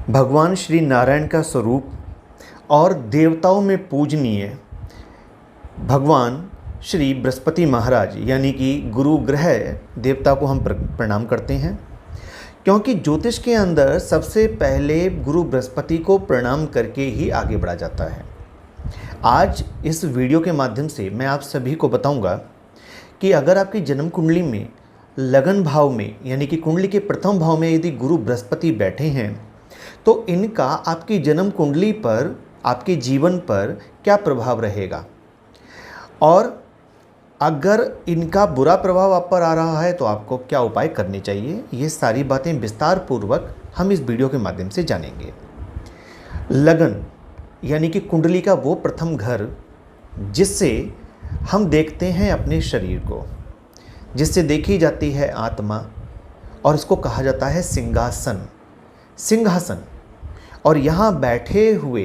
भगवान श्री नारायण का स्वरूप और देवताओं में पूजनीय भगवान श्री बृहस्पति महाराज यानी कि गुरु ग्रह देवता को हम प्रणाम करते हैं, क्योंकि ज्योतिष के अंदर सबसे पहले गुरु बृहस्पति को प्रणाम करके ही आगे बढ़ा जाता है। आज इस वीडियो के माध्यम से मैं आप सभी को बताऊंगा कि अगर आपकी जन्म कुंडली में लगन भाव में यानी कि कुंडली के प्रथम भाव में यदि गुरु बृहस्पति बैठे हैं तो इनका आपकी जन्म कुंडली पर, आपके जीवन पर क्या प्रभाव रहेगा, और अगर इनका बुरा प्रभाव आप पर आ रहा है तो आपको क्या उपाय करने चाहिए। ये सारी बातें विस्तार पूर्वक हम इस वीडियो के माध्यम से जानेंगे। लगन यानी कि कुंडली का वो प्रथम घर जिससे हम देखते हैं अपने शरीर को, जिससे देखी जाती है आत्मा, और इसको कहा जाता है सिंहासन। सिंहासन और यहाँ बैठे हुए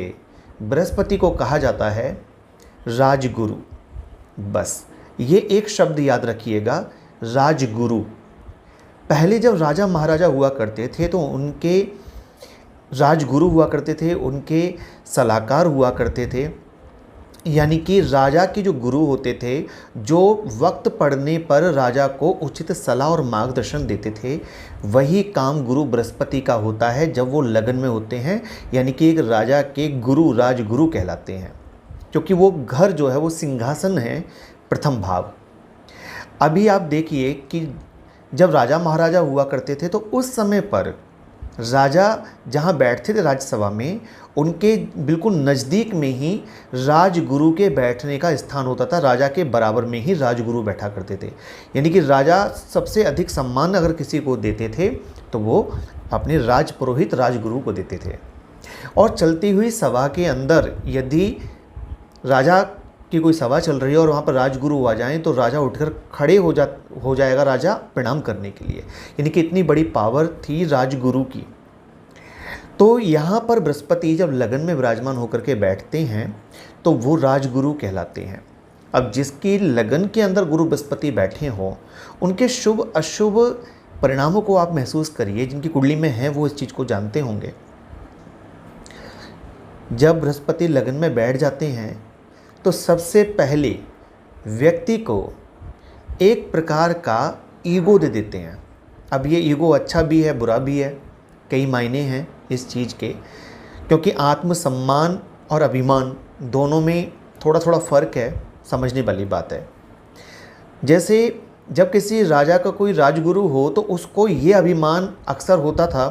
बृहस्पति को कहा जाता है राजगुरु। बस ये एक शब्द याद रखिएगा, राजगुरु। पहले जब राजा महाराजा हुआ करते थे तो उनके राजगुरु हुआ करते थे, उनके सलाहकार हुआ करते थे, यानी कि राजा के जो गुरु होते थे, जो वक्त पड़ने पर राजा को उचित सलाह और मार्गदर्शन देते थे, वही काम गुरु बृहस्पति का होता है जब वो लगन में होते हैं, यानी कि एक राजा के गुरु राजगुरु कहलाते हैं, क्योंकि वो घर जो है वो सिंहासन है, प्रथम भाव। अभी आप देखिए कि जब राजा महाराजा हुआ करते थे तो उस समय पर राजा जहाँ बैठते थे राज्यसभा में, उनके बिल्कुल नज़दीक में ही राजगुरु के बैठने का स्थान होता था। राजा के बराबर में ही राजगुरु बैठा करते थे, यानी कि राजा सबसे अधिक सम्मान अगर किसी को देते थे तो वो अपने राजपुरोहित राजगुरु को देते थे। और चलती हुई सभा के अंदर यदि राजा की कोई सभा चल रही है और वहाँ पर राजगुरु आ जाएं तो राजा उठकर खड़े हो जाएगा राजा प्रणाम करने के लिए, यानी कि इतनी बड़ी पावर थी राजगुरु की। तो यहाँ पर बृहस्पति जब लगन में विराजमान होकर के बैठते हैं तो वो राजगुरु कहलाते हैं। अब जिसकी लगन के अंदर गुरु बृहस्पति बैठे हों, उनके शुभ अशुभ परिणामों को आप महसूस करिए। जिनकी कुंडली में है वो इस चीज़ को जानते होंगे। जब बृहस्पति लगन में बैठ जाते हैं तो सबसे पहले व्यक्ति को एक प्रकार का ईगो दे देते हैं। अब ये ईगो अच्छा भी है, बुरा भी है, कई मायने हैं इस चीज़ के, क्योंकि आत्मसम्मान और अभिमान दोनों में थोड़ा थोड़ा फ़र्क है, समझने वाली बात है। जैसे जब किसी राजा का कोई राजगुरु हो तो उसको ये अभिमान अक्सर होता था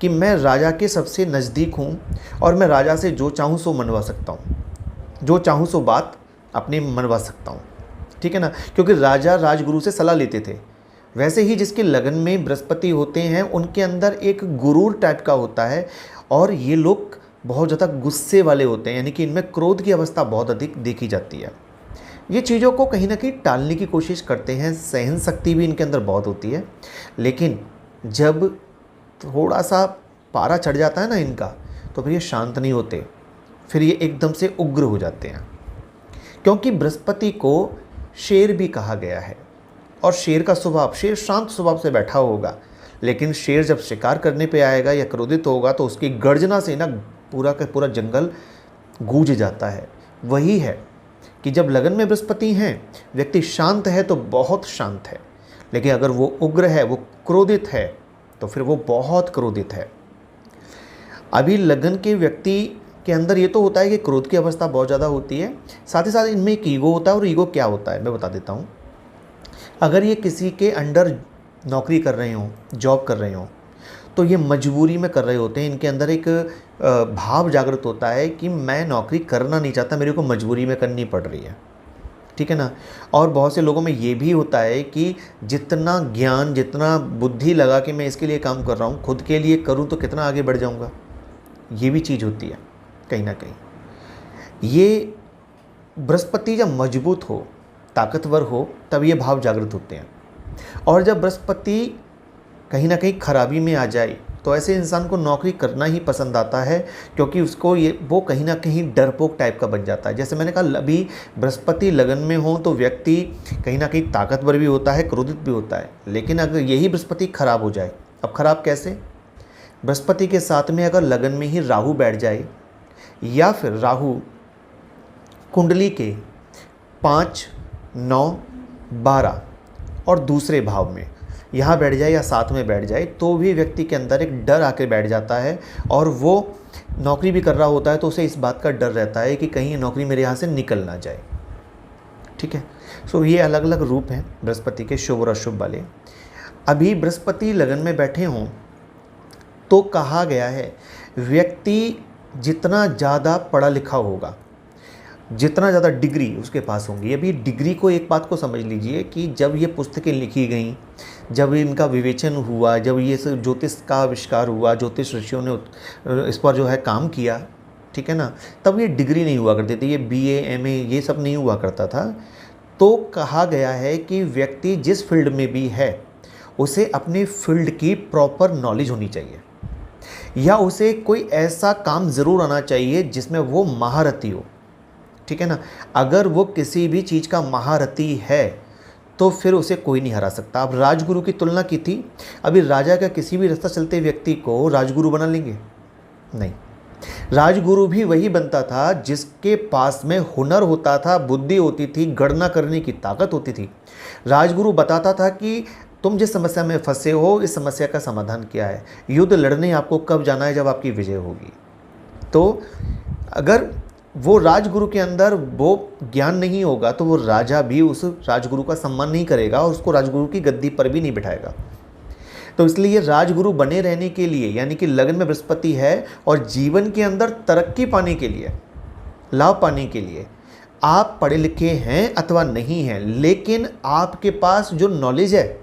कि मैं राजा के सबसे नज़दीक हूँ और मैं राजा से जो चाहूँ सो मनवा सकता हूँ, जो चाहूँ सो बात अपने मनवा सकता हूँ, ठीक है ना, क्योंकि राजा राजगुरु से सलाह लेते थे। वैसे ही जिसके लगन में बृहस्पति होते हैं उनके अंदर एक गुरूर टाइप का होता है, और ये लोग बहुत ज़्यादा गुस्से वाले होते हैं, यानी कि इनमें क्रोध की अवस्था बहुत अधिक देखी जाती है। ये चीज़ों को कहीं ना कहीं टालने की कोशिश करते हैं, सहन शक्ति भी इनके अंदर बहुत होती है, लेकिन जब थोड़ा सा पारा चढ़ जाता है ना इनका, तो फिर ये शांत नहीं होते, फिर ये एकदम से उग्र हो जाते हैं। क्योंकि बृहस्पति को शेर भी कहा गया है, और शेर का स्वभाव, शेर शांत स्वभाव से बैठा होगा, लेकिन शेर जब शिकार करने पे आएगा या क्रोधित होगा तो उसकी गर्जना से ना पूरा का पूरा जंगल गूंज जाता है। वही है कि जब लगन में बृहस्पति हैं, व्यक्ति शांत है तो बहुत शांत है, लेकिन अगर वो उग्र है, वो क्रोधित है, तो फिर वो बहुत क्रोधित है। अभी लगन के व्यक्ति के अंदर ये तो होता है कि क्रोध की अवस्था बहुत ज़्यादा होती है, साथ ही साथ इनमें एक ईगो होता है। और ईगो क्या होता है मैं बता देता हूँ। अगर ये किसी के अंडर नौकरी कर रहे हों, जॉब कर रहे हों, तो ये मजबूरी में कर रहे होते हैं। इनके अंदर एक भाव जागृत होता है कि मैं नौकरी करना नहीं चाहता, मेरे को मजबूरी में करनी पड़ रही है, ठीक है ना। और बहुत से लोगों में ये भी होता है कि जितना ज्ञान, जितना बुद्धि लगा कि मैं इसके लिए काम कर रहा हूँ, खुद के लिए करूँ तो कितना आगे बढ़ जाऊँगा, ये भी चीज़ होती है कहीं ना कहीं। ये बृहस्पति जब मजबूत हो, ताकतवर हो, तब ये भाव जागृत होते हैं। और जब बृहस्पति कहीं ना कहीं खराबी में आ जाए तो ऐसे इंसान को नौकरी करना ही पसंद आता है, क्योंकि उसको वो कहीं ना कहीं डरपोक टाइप का बन जाता है। जैसे मैंने कहा, अभी बृहस्पति लगन में हो तो व्यक्ति कहीं ना कहीं ताकतवर भी होता है, क्रोधित भी होता है। लेकिन अगर यही बृहस्पति खराब हो जाए, अब खराब कैसे? बृहस्पति के साथ में अगर लगन में ही राहु बैठ जाए, या फिर राहु कुंडली के 5, 9, 12 और दूसरे भाव में यहाँ बैठ जाए या साथ में बैठ जाए, तो भी व्यक्ति के अंदर एक डर आकर बैठ जाता है। और वो नौकरी भी कर रहा होता है तो उसे इस बात का डर रहता है कि कहीं ये नौकरी मेरे यहाँ से निकल ना जाए। ठीक है, सो ये अलग अलग रूप हैं बृहस्पति के, शुभ और अशुभ वाले। अभी बृहस्पति लगन में बैठे हों तो कहा गया है व्यक्ति जितना ज़्यादा पढ़ा लिखा होगा, जितना ज़्यादा डिग्री उसके पास होंगी। अभी डिग्री को एक बात को समझ लीजिए कि जब ये पुस्तकें लिखी गई, जब इनका विवेचन हुआ, जब ये ज्योतिष का आविष्कार हुआ, ज्योतिष ऋषियों ने इस पर जो है काम किया, ठीक है ना, तब ये डिग्री नहीं हुआ करती थी, ये BA MA ये सब नहीं हुआ करता था। तो कहा गया है कि व्यक्ति जिस फील्ड में भी है उसे अपनी फील्ड की प्रॉपर नॉलेज होनी चाहिए, या उसे कोई ऐसा काम ज़रूर आना चाहिए जिसमें वो महारथी हो। ठीक है ना, अगर वो किसी भी चीज़ का महारथी है तो फिर उसे कोई नहीं हरा सकता। अब राजगुरु की तुलना की थी, अभी राजा का किसी भी रास्ता चलते व्यक्ति को राजगुरु बना लेंगे? नहीं, राजगुरु भी वही बनता था जिसके पास में हुनर होता था, बुद्धि होती थी, गणना करने की ताकत होती थी। राजगुरु बताता था कि तुम जिस समस्या में फंसे हो, इस समस्या का समाधान क्या है, युद्ध लड़ने आपको कब जाना है, जब आपकी विजय होगी। तो अगर वो राजगुरु के अंदर वो ज्ञान नहीं होगा तो वो राजा भी उस राजगुरु का सम्मान नहीं करेगा और उसको राजगुरु की गद्दी पर भी नहीं बिठाएगा। तो इसलिए राजगुरु बने रहने के लिए, यानी कि लगन में बृहस्पति है और जीवन के अंदर तरक्की पाने के लिए, लाभ पाने के लिए, आप पढ़े लिखे हैं अथवा नहीं हैं, लेकिन आपके पास जो नॉलेज है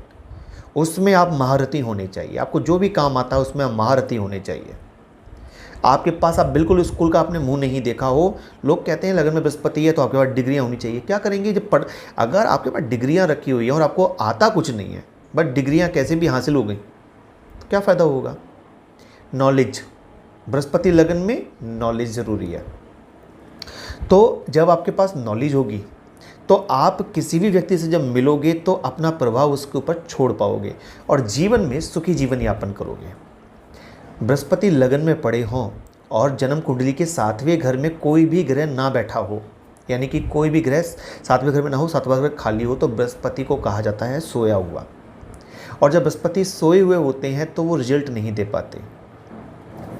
उसमें आप महारथी होने चाहिए। आपको जो भी काम आता है उसमें आप महारथी होने चाहिए। आपके पास, आप बिल्कुल स्कूल का आपने मुंह नहीं देखा हो, लोग कहते हैं लगन में बृहस्पति है तो आपके पास डिग्रियां होनी चाहिए। क्या करेंगे जब अगर आपके पास डिग्रियां रखी हुई हैं और आपको आता कुछ नहीं है, बट डिग्रियां कैसे भी हासिल हो गई, तो क्या फ़ायदा होगा? नॉलेज, बृहस्पति लगन में नॉलेज ज़रूरी है। तो जब आपके पास नॉलेज होगी तो आप किसी भी व्यक्ति से जब मिलोगे तो अपना प्रभाव उसके ऊपर छोड़ पाओगे और जीवन में सुखी जीवन यापन करोगे। बृहस्पति लगन में पड़े हों और जन्म कुंडली के 7वें घर में कोई भी ग्रह ना बैठा हो, यानी कि कोई भी ग्रह 7वें घर में ना हो, 7वां घर खाली हो, तो बृहस्पति को कहा जाता है सोया हुआ। और जब बृहस्पति सोए हुए होते हैं तो वो रिजल्ट नहीं दे पाते।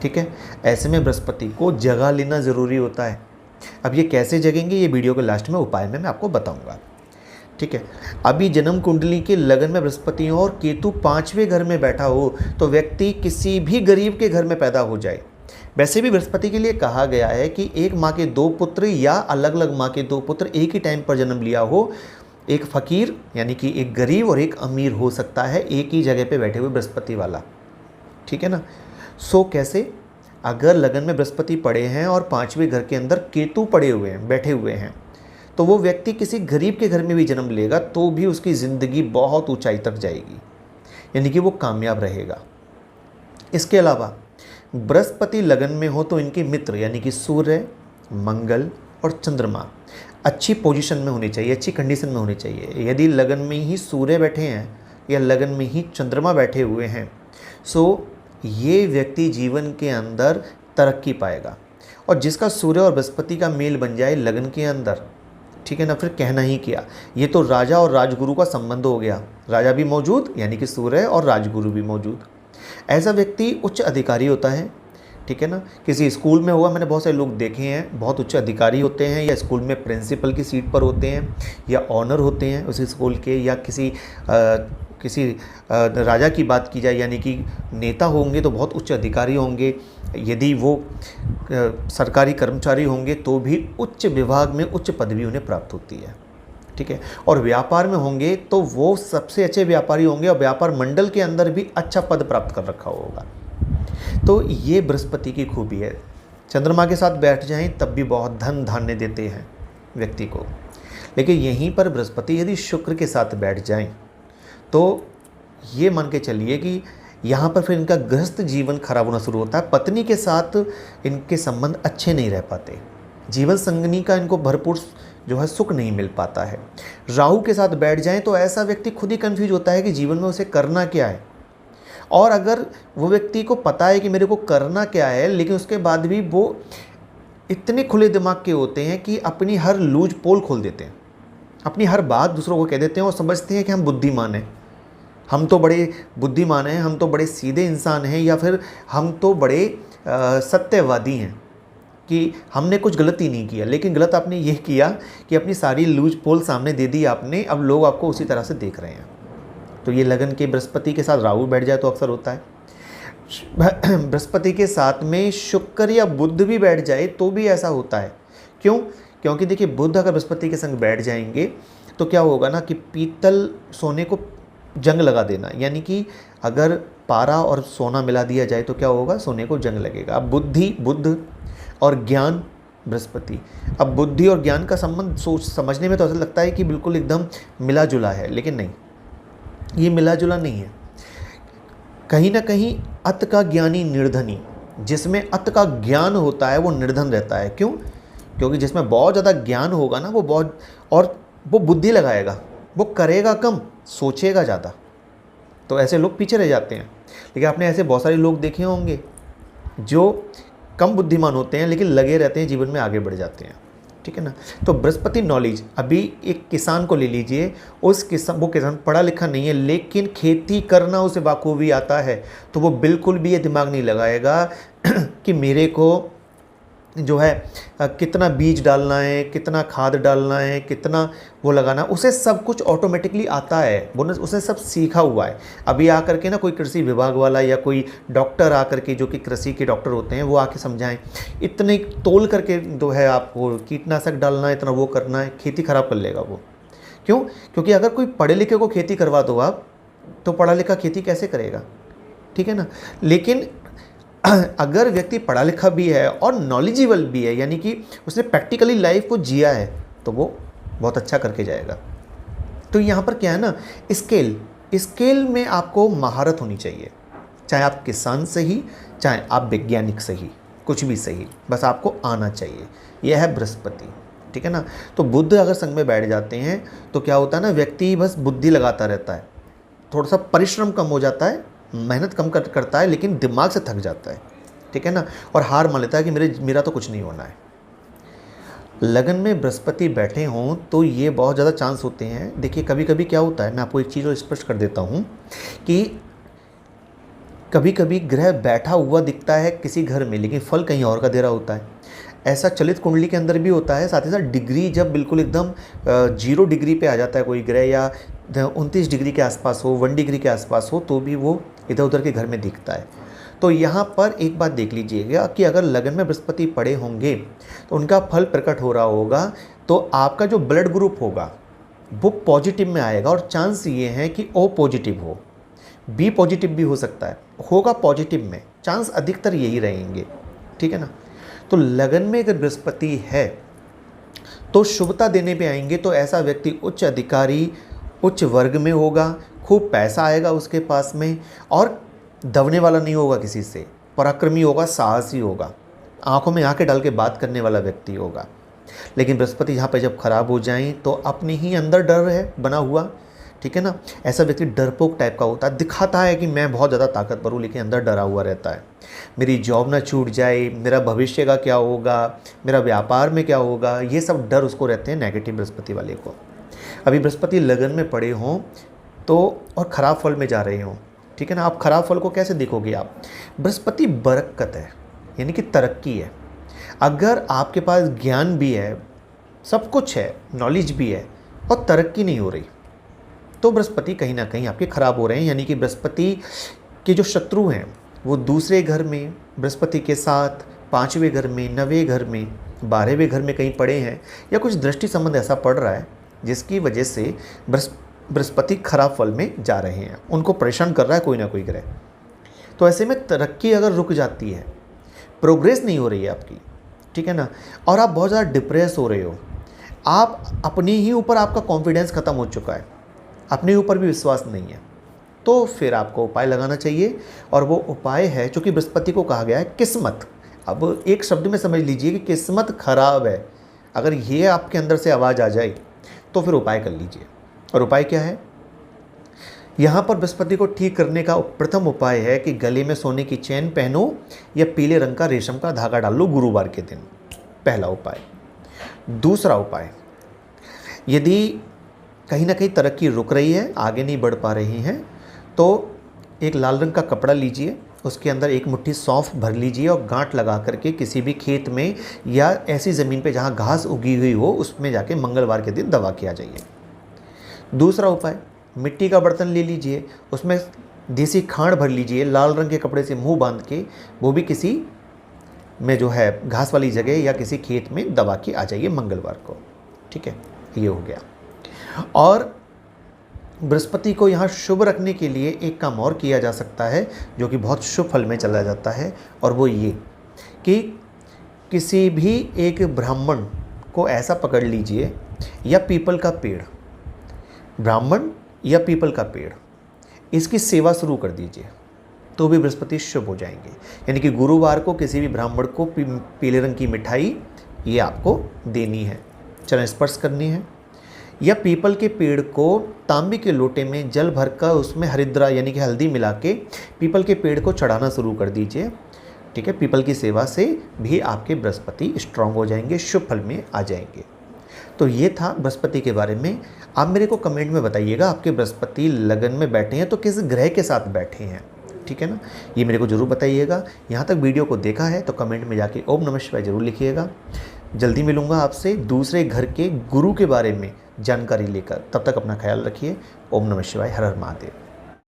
ठीक है, ऐसे में बृहस्पति को जगा लेना ज़रूरी होता है। अब ये कैसे जगेंगे, ये वीडियो के लास्ट में उपाय में मैं आपको बताऊंगा। ठीक है, अभी जन्म कुंडली के लगन में बृहस्पति हो और केतु 5वें घर में बैठा हो तो व्यक्ति किसी भी गरीब के घर में पैदा हो जाए। वैसे भी बृहस्पति के लिए कहा गया है कि एक माँ के 2 पुत्र या अलग अलग माँ के 2 पुत्र एक ही टाइम पर जन्म लिया हो, एक फ़कीर यानी कि एक गरीब और एक अमीर हो सकता है एक ही जगह पे बैठे हुए बृहस्पति वाला। ठीक है ना, सो कैसे? अगर लगन में बृहस्पति पड़े हैं और 5वें घर के अंदर केतु पड़े हुए हैं, बैठे हुए हैं, तो वो व्यक्ति किसी गरीब के घर में भी जन्म लेगा तो भी उसकी ज़िंदगी बहुत ऊंचाई तक जाएगी, यानी कि वो कामयाब रहेगा। इसके अलावा बृहस्पति लगन में हो तो इनके मित्र यानी कि सूर्य, मंगल और चंद्रमा अच्छी पोजीशन में होनी चाहिए, अच्छी कंडीशन में होनी चाहिए। यदि लगन में ही सूर्य बैठे हैं या लगन में ही चंद्रमा बैठे हुए हैं, सो ये व्यक्ति जीवन के अंदर तरक्की पाएगा। और जिसका सूर्य और बृहस्पति का मेल बन जाए लगन के अंदर, ठीक है ना, फिर कहना ही क्या, ये तो राजा और राजगुरु का संबंध हो गया। राजा भी मौजूद यानी कि सूर्य और राजगुरु भी मौजूद। ऐसा व्यक्ति उच्च अधिकारी होता है। ठीक है ना, किसी स्कूल में हुआ, मैंने बहुत सारे लोग देखे हैं बहुत उच्च अधिकारी होते हैं, या स्कूल में प्रिंसिपल की सीट पर होते हैं, या ऑनर होते हैं उस स्कूल के, या किसी राजा की बात की जाए यानी कि नेता होंगे तो बहुत उच्च अधिकारी होंगे। यदि वो सरकारी कर्मचारी होंगे तो भी उच्च विभाग में उच्च पदवी उन्हें प्राप्त होती है। ठीक है, और व्यापार में होंगे तो वो सबसे अच्छे व्यापारी होंगे और व्यापार मंडल के अंदर भी अच्छा पद प्राप्त कर रखा होगा। तो ये बृहस्पति की खूबी है। चंद्रमा के साथ बैठ जाएं तब भी बहुत धन धान्य देते हैं व्यक्ति को, लेकिन यहीं पर बृहस्पति यदि शुक्र के साथ बैठ जाएं तो ये मान के चलिए कि यहाँ पर फिर इनका गृहस्थ जीवन खराब होना शुरू होता है। पत्नी के साथ इनके संबंध अच्छे नहीं रह पाते, जीवन संगनी का इनको भरपूर जो है सुख नहीं मिल पाता है। राहु के साथ बैठ जाएं तो ऐसा व्यक्ति खुद ही कंफ्यूज होता है कि जीवन में उसे करना क्या है, और अगर वो व्यक्ति को पता है कि मेरे को करना क्या है, लेकिन उसके बाद भी वो इतने खुले दिमाग के होते हैं कि अपनी हर लूज पोल खोल देते हैं, अपनी हर बात दूसरों को कह देते हैं और समझते हैं कि हम बुद्धिमान हैं, हम तो बड़े बुद्धिमान हैं, हम तो बड़े सीधे इंसान हैं, या फिर हम तो बड़े सत्यवादी हैं कि हमने कुछ गलती नहीं किया। लेकिन गलत आपने ये किया कि अपनी सारी लूज पोल सामने दे दी आपने, अब लोग आपको उसी तरह से देख रहे हैं। तो ये लगन के बृहस्पति के साथ राहु बैठ जाए तो अक्सर होता है। बृहस्पति के साथ में शुक्र या बुध भी बैठ जाए तो भी ऐसा होता है। क्यों? क्योंकि देखिए, बुध अगर बृहस्पति के संग बैठ जाएंगे तो क्या होगा ना कि पीतल सोने को जंग लगा देना, यानी कि अगर पारा और सोना मिला दिया जाए तो क्या होगा, सोने को जंग लगेगा। अब बुद्धि बुध और ज्ञान बृहस्पति, अब बुद्धि और ज्ञान का संबंध सोच समझने में तो ऐसा लगता है कि बिल्कुल एकदम मिला जुला है, लेकिन नहीं, ये मिला जुला नहीं है। कहीं ना कहीं अत का ज्ञानी निर्धनी, जिसमें अत का ज्ञान होता है वो निर्धन रहता है। क्यों? क्योंकि जिसमें बहुत ज़्यादा ज्ञान होगा ना, वो बहुत, और वो बुद्धि लगाएगा, वो करेगा कम, सोचेगा ज़्यादा, तो ऐसे लोग पीछे रह जाते हैं। लेकिन आपने ऐसे बहुत सारे लोग देखे होंगे जो कम बुद्धिमान होते हैं लेकिन लगे रहते हैं, जीवन में आगे बढ़ जाते हैं। ठीक है ना। तो बृहस्पति नॉलेज, अभी एक किसान को ले लीजिए, वो किसान पढ़ा लिखा नहीं है लेकिन खेती करना उसे बाखूबी आता है, तो वो बिल्कुल भी ये दिमाग नहीं लगाएगा कि मेरे को जो है कितना बीज डालना है, कितना खाद डालना है, कितना वो लगाना, उसे सब कुछ ऑटोमेटिकली आता है, वो उसे सब सीखा हुआ है। अभी आकर के ना कोई कृषि विभाग वाला या कोई डॉक्टर आकर के, जो कि कृषि के डॉक्टर होते हैं, वो आके समझाएं, इतने तोल करके जो है आपको कीटनाशक डालना है, इतना वो करना है, खेती खराब कर लेगा वो। क्यों? क्योंकि अगर कोई पढ़े लिखे को खेती करवा दो आप, तो पढ़ा लिखा खेती कैसे करेगा? ठीक है ना। लेकिन अगर व्यक्ति पढ़ा लिखा भी है और नॉलेजेबल भी है, यानी कि उसने प्रैक्टिकली लाइफ को जिया है, तो वो बहुत अच्छा करके जाएगा। तो यहाँ पर क्या है ना, स्केल में आपको महारत होनी चाहिए, चाहे आप किसान से ही, चाहे आप वैज्ञानिक से ही, कुछ भी सही, बस आपको आना चाहिए। यह है बृहस्पति। ठीक है ना। तो बुध अगर संग में बैठ जाते हैं तो क्या होता है ना, व्यक्ति बस बुद्धि लगाता रहता है, थोड़ा सा परिश्रम कम हो जाता है, मेहनत कम करता है, लेकिन दिमाग से थक जाता है। ठीक है ना। और हार मान लेता है कि मेरा तो कुछ नहीं होना है। लगन में बृहस्पति बैठे हों तो ये बहुत ज़्यादा चांस होते हैं। देखिए, कभी कभी क्या होता है, मैं आपको एक चीज़ और स्पष्ट कर देता हूँ कि कभी कभी ग्रह बैठा हुआ दिखता है किसी घर में, लेकिन फल कहीं और का दे रहा होता है। ऐसा चलित कुंडली के अंदर भी होता है। साथ ही साथ डिग्री जब बिल्कुल एकदम 0 डिग्री पे आ जाता है कोई ग्रह, या 29 डिग्री के आसपास हो, 1 डिग्री के आसपास हो, तो भी वो इधर उधर के घर में दिखता है। तो यहाँ पर एक बात देख लीजिएगा कि अगर लगन में बृहस्पति पड़े होंगे तो उनका फल प्रकट हो रहा होगा, तो आपका जो ब्लड ग्रुप होगा वो पॉजिटिव में आएगा, और चांस ये है कि O पॉजिटिव हो, B पॉजिटिव भी हो सकता है, होगा पॉजिटिव में, चांस अधिकतर यही रहेंगे। ठीक है ना। तो लगन में अगर बृहस्पति है तो शुभता देने पे आएंगे, तो ऐसा व्यक्ति उच्च अधिकारी, उच्च वर्ग में होगा, खूब पैसा आएगा उसके पास में, और दबने वाला नहीं होगा किसी से, पराक्रमी होगा, साहसी होगा, आंखों में आंखें डाल के बात करने वाला व्यक्ति होगा। लेकिन बृहस्पति यहाँ पे जब खराब हो जाएं तो अपने ही अंदर डर है बना हुआ। ठीक है ना। ऐसा व्यक्ति डरपोक टाइप का होता है, दिखाता है कि मैं बहुत ज़्यादा ताकतवर हूँ, लेकिन अंदर डरा हुआ रहता है। मेरी जॉब ना छूट जाए, मेरा भविष्य का क्या होगा, मेरा व्यापार में क्या होगा, ये सब डर उसको रहते हैं नेगेटिव बृहस्पति वाले को। अभी बृहस्पति लगन में पड़े हों तो और ख़राब फल में जा रहे हों, ठीक है ना। आप खराब फल को कैसे देखोगे? आप, बृहस्पति बरकत है, यानी कि तरक्की है। अगर आपके पास ज्ञान भी है, सब कुछ है, नॉलेज भी है, और तरक्की नहीं हो रही, तो बृहस्पति कहीं ना कहीं आपके खराब हो रहे हैं। यानी कि बृहस्पति के जो शत्रु हैं वो दूसरे घर में बृहस्पति के साथ 5वें घर में, 9वें घर में, 12वें घर में कहीं पड़े हैं, या कुछ दृष्टि संबंध ऐसा पड़ रहा है जिसकी वजह से बृहस्पति खराब फल में जा रहे हैं, उनको परेशान कर रहा है कोई ना कोई ग्रह। तो ऐसे में तरक्की अगर रुक जाती है, प्रोग्रेस नहीं हो रही है आपकी, ठीक है ना, और आप बहुत ज़्यादा डिप्रेस हो रहे हो, आप अपने ही ऊपर, आपका कॉन्फिडेंस ख़त्म हो चुका है, अपने ऊपर भी विश्वास नहीं है, तो फिर आपको उपाय लगाना चाहिए। और वो उपाय है, चूँकि बृहस्पति को कहा गया है किस्मत। अब एक शब्द में समझ लीजिए कि किस्मत खराब है, अगर ये आपके अंदर से आवाज़ आ जाए तो फिर उपाय कर लीजिए। और उपाय क्या है? यहाँ पर बृहस्पति को ठीक करने का प्रथम उपाय है कि गले में सोने की चेन पहनो या पीले रंग का रेशम का धागा डाल लो गुरुवार के दिन, पहला उपाय। दूसरा उपाय, यदि कहीं ना कहीं तरक्की रुक रही है, आगे नहीं बढ़ पा रही हैं, तो एक लाल रंग का कपड़ा लीजिए, उसके अंदर एक मुट्ठी सौंफ भर लीजिए और गांठ लगा करके किसी भी खेत में या ऐसी ज़मीन पे जहाँ घास उगी हुई हो उसमें जाके मंगलवार के दिन दबा के आ जाइए। दूसरा उपाय, मिट्टी का बर्तन ले लीजिए, उसमें देसी खांड भर लीजिए, लाल रंग के कपड़े से मुंह बांध के, वो भी किसी में जो है घास वाली जगह या किसी खेत में दबा के आ जाइए मंगलवार को। ठीक है, ये हो गया। और बृहस्पति को यहाँ शुभ रखने के लिए एक काम और किया जा सकता है जो कि बहुत शुभ फल में चला जाता है, और वो ये कि किसी भी एक ब्राह्मण को ऐसा पकड़ लीजिए, या पीपल का पेड़, ब्राह्मण या पीपल का पेड़, इसकी सेवा शुरू कर दीजिए, तो भी बृहस्पति शुभ हो जाएंगे। यानी कि गुरुवार को किसी भी ब्राह्मण को पीले रंग की मिठाई ये आपको देनी है, चरण स्पर्श करनी है, या पीपल के पेड़ को तांबे के लोटे में जल भरकर उसमें हरिद्रा यानी कि हल्दी मिला के पीपल के पेड़ को चढ़ाना शुरू कर दीजिए। ठीक है, पीपल की सेवा से भी आपके बृहस्पति स्ट्रांग हो जाएंगे, शुभ फल में आ जाएंगे। तो ये था बृहस्पति के बारे में। आप मेरे को कमेंट में बताइएगा आपके बृहस्पति लगन में बैठे हैं तो किस ग्रह के साथ बैठे हैं। ठीक है ना, ये मेरे को ज़रूर बताइएगा। यहाँ तक वीडियो को देखा है तो कमेंट में जाके ओम नमः शिवाय ज़रूर लिखिएगा। जल्दी मिलूँगा आपसे दूसरे घर के गुरु के बारे में जानकारी लेकर। तब तक अपना ख्याल रखिए। ओम नमः शिवाय, हर हर महादेव।